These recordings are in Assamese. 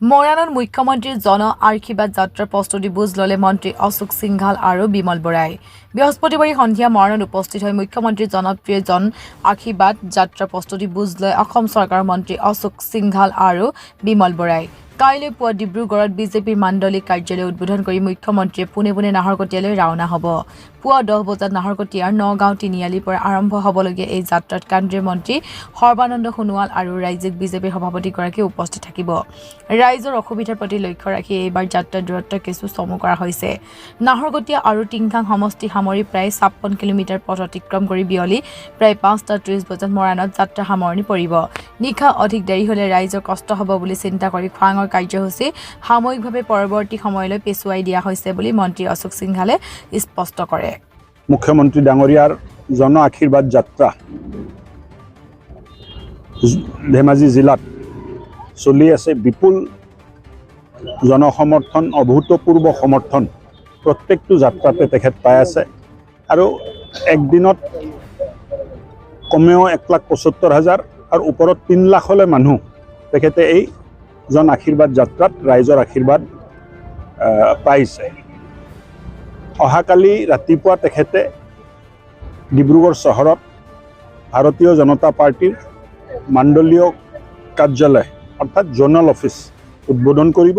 মৰাণত মুখ্যমন্ত্ৰীৰ জন আশীৰ্বাদ যাত্ৰাৰ প্ৰস্তুতি বুজ ল'লে মন্ত্ৰী অশোক সিংঘাল আৰু বিমল বৰাই। বৃহস্পতিবাৰে সন্ধিয়া মৰাণত উপস্থিত হৈ মুখ্যমন্ত্ৰীৰ জনপ্ৰিয় জন আশীৰ্বাদ যাত্ৰাৰ প্ৰস্তুতি বুজ লয় অসম চৰকাৰৰ মন্ত্ৰী অশোক সিংঘাল আৰু বিমল বৰাই। কাইলৈ পুৱা ডিব্ৰুগড়ত বিজেপিৰ মাণ্ডলিক কাৰ্যালয় উদ্বোধন কৰি মুখ্যমন্ত্ৰীয়ে পোনে পোনে নাহৰকটীয়ালৈ ৰাওনা হ'ব। পুৱা 10 বজাত নাহৰকটীয়াৰ নগাঁও তিনিআলিৰ পৰা আৰম্ভ হ'বলগীয়া এই যাত্ৰাত কেন্দ্ৰীয় মন্ত্ৰী সৰ্বানন্দ সোণোৱাল আৰু ৰাজ্যিক বিজেপিৰ সভাপতিগৰাকী উপস্থিত থাকিব। ৰাইজৰ অসুবিধাৰ প্ৰতি লক্ষ্য ৰাখি এইবাৰ যাত্ৰাৰ দূৰত্ব কিছু চমু কৰা হৈছে। নাহৰকটীয়া আৰু টিংখাং সমষ্টি সামৰি প্ৰায় 56 কিলোমিটাৰ পথ অতিক্ৰম কৰি বিয়লি প্ৰায় 5:30 বজাত মৰাণত যাত্ৰা সামৰণি পৰিব। নিশা অধিক দেৰি হ'লে ৰাইজৰ কষ্ট হ'ব বুলি চিন্তা কৰি খোৱাঙৰ কাৰ্যসূচী সাময়িকভাৱে পৰৱৰ্তী সময়লৈ পেছুৱাই দিয়া হৈছে বুলি মন্ত্ৰী অশোক সিংঘালে স্পষ্ট কৰে। মুখ্যমন্ত্ৰী ডাঙৰীয়াৰ জন আশীৰ্বাদ যাত্ৰা ধেমাজি জিলাত চলি আছে। বিপুল জনসমৰ্থন, অভূতপূৰ্ব সমৰ্থন প্ৰত্যেকটো যাত্ৰাতে তেখেত পাই আছে আৰু একদিনত কমেও 1,75,000 আৰু ওপৰত 3 লাখলৈ মানুহ তেখেতে এই জন আশীৰ্বাদ যাত্ৰাত ৰাইজৰ আশীৰ্বাদ পাইছে। অহাকালি ৰাতিপুৱা তেখেতে ডিব্ৰুগড় চহৰত ভাৰতীয় জনতা পাৰ্টিৰ মাণ্ডলীয় কাৰ্যালয় অৰ্থাৎ জোনেল অফিচ উদ্বোধন কৰিব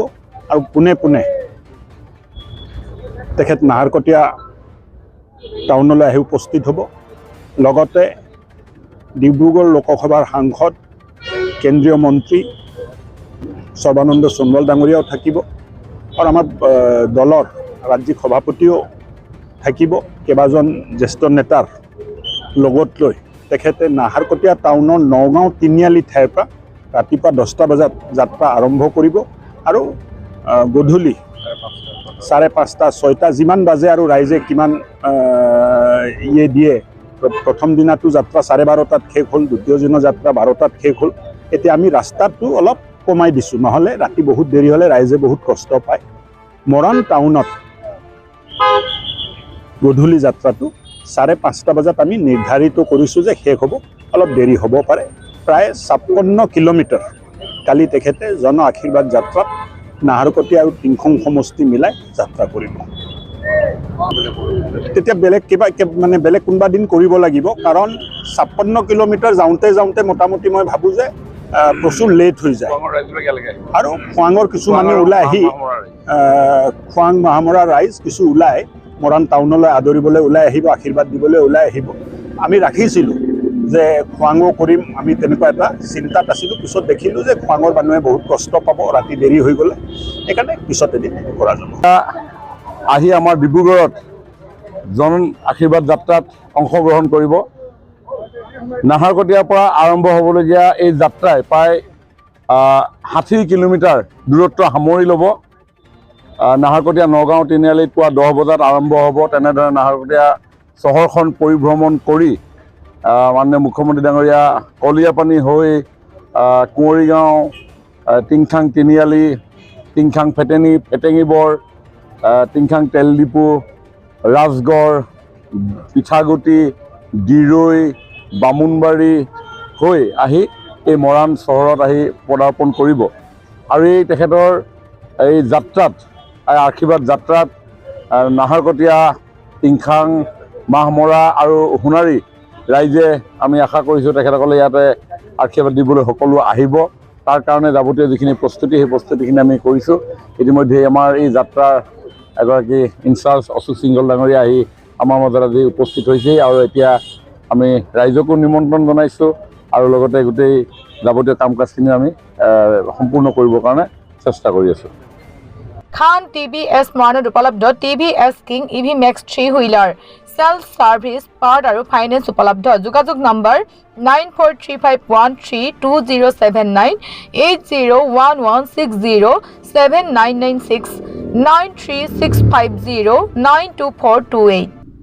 আৰু পোনে পোনে তেখেত নাহৰকটীয়া টাউনলৈ আহি উপস্থিত হ'ব। লগতে ডিব্ৰুগড় লোকসভাৰ সাংসদ কেন্দ্ৰীয় মন্ত্ৰী সৰ্বানন্দ সোণোৱাল ডাঙৰীয়াও থাকিব আৰু আমাৰ দলৰ ৰাজ্যিক সভাপতিও থাকিব। কেইবাজন জ্যেষ্ঠ নেতাৰ লগত লৈ তেখেতে নাহৰকটীয়া টাউনৰ নগাঁও তিনিআলি ঠাইৰ পৰা ৰাতিপুৱা 10টা বজাত যাত্ৰা আৰম্ভ কৰিব আৰু গধূলি 5:30, 6টা যিমান বাজে আৰু ৰাইজে কিমান দিয়ে। প্ৰথম দিনাটো যাত্ৰা 12:30টাত শেষ হ'ল, দ্বিতীয় দিনৰ যাত্ৰা 12টাত শেষ হ'ল। এতিয়া আমি ৰাস্তাটো অলপ কমাই দিছোঁ, নহ'লে ৰাতি বহুত দেৰি হ'লে ৰাইজে বহুত কষ্ট পায়। মৰাণ টাউনত গধূলি যাত্ৰাটো 5:30 বজাত আমি নিৰ্ধাৰিত কৰিছোঁ যে শেষ হ'ব, অলপ দেৰি হ'ব পাৰে। প্ৰায় 56 কিলোমিটাৰ কালি তেখেতে জন আশীৰ্বাদ যাত্ৰাত নাহৰকটীয়া আৰু টিংখাং সমষ্টি মিলাই যাত্ৰা কৰিব। তেতিয়া বেলেগ কোনোবা দিন কৰিব লাগিব, কাৰণ 56 কিলোমিটাৰ যাওঁতে যাওঁতে মোটামুটি মই ভাবোঁ যে প্ৰচুৰ লেট হৈ যায় আৰু খোৱাঙৰ কিছু মানুহ ওলাই আহি খোৱাং মাহমৰা ৰাইজ কিছু ওলাই মৰাণ টাউনলৈ আদৰিবলৈ ওলাই আহিব, আশীৰ্বাদ দিবলৈ ওলাই আহিব। আমি ৰাখিছিলোঁ যে খোৱাঙো কৰিম, আমি তেনেকুৱা এটা চিন্তাত আছিলোঁ। পিছত দেখিলোঁ যে খোৱাঙৰ মানুহে বহুত কষ্ট পাব ৰাতি দেৰি হৈ গ'লে, সেইকাৰণে পিছত এদিন কৰা যাব। আহি আমাৰ ডিব্ৰুগড়ত জন আশীৰ্বাদ যাত্ৰাত অংশগ্ৰহণ কৰিব। নাহৰকটীয়াৰ পৰা আৰম্ভ হ'বলগীয়া এই যাত্ৰাই প্ৰায় 60 কিলোমিটাৰ দূৰত্ব সামৰি ল'ব। নাহৰকটীয়া নগাঁও তিনিআলিত পুৱা 10 বজাত আৰম্ভ হ'ব। তেনেদৰে নাহৰকটীয়া চহৰখন পৰিভ্ৰমণ কৰি মাননীয় মুখ্যমন্ত্ৰী ডাঙৰীয়া কলিয়াপানী হৈ কুঁৱৰীগাঁও, টিংখাং তিনিআলি, টিংখাং ফেটেঙিবৰ, টিংখাং তেল ডিপু, ৰাজগড়, পিঠাগুটি, দিৰৈ, বামুণবাৰী হৈ আহি এই মৰাণ চহৰত আহি পদাৰ্পণ কৰিব। আৰু এই তেখেতৰ এই যাত্ৰাত, আশীৰ্বাদ যাত্ৰাত নাহৰকটীয়া, টিংখাং, মাহমৰা আৰু সোণাৰী ৰাইজে আমি আশা কৰিছোঁ তেখেতসকলে ইয়াতে আশীৰ্বাদ দিবলৈ সকলো আহিব। তাৰ কাৰণে যাৱতীয় যিখিনি প্ৰস্তুতি, সেই প্ৰস্তুতিখিনি আমি কৰিছোঁ। ইতিমধ্যে আমাৰ এই যাত্ৰাৰ এগৰাকী ইনচাৰ্জ অশোক সিংঘাল ডাঙৰীয়া আহি আমাৰ মাজত আজি উপস্থিত হৈছেহি আৰু এতিয়া আমি ৰাইজকো নিমন্ত্ৰণ জনাইছোঁ আৰু লগতে গোটেই যাৱতীয় কাম কাজখিনি আমি সম্পূৰ্ণ কৰিবৰ কাৰণে চেষ্টা কৰি আছোঁ। খান TVS মৰাণত উপলব্ধ TVS king EV Max 3 wheeler self service part আৰু ফাইনেন্স উপলব্ধ। যোগাযোগ নম্বৰ 9435132079, 8011607996, 93650922428।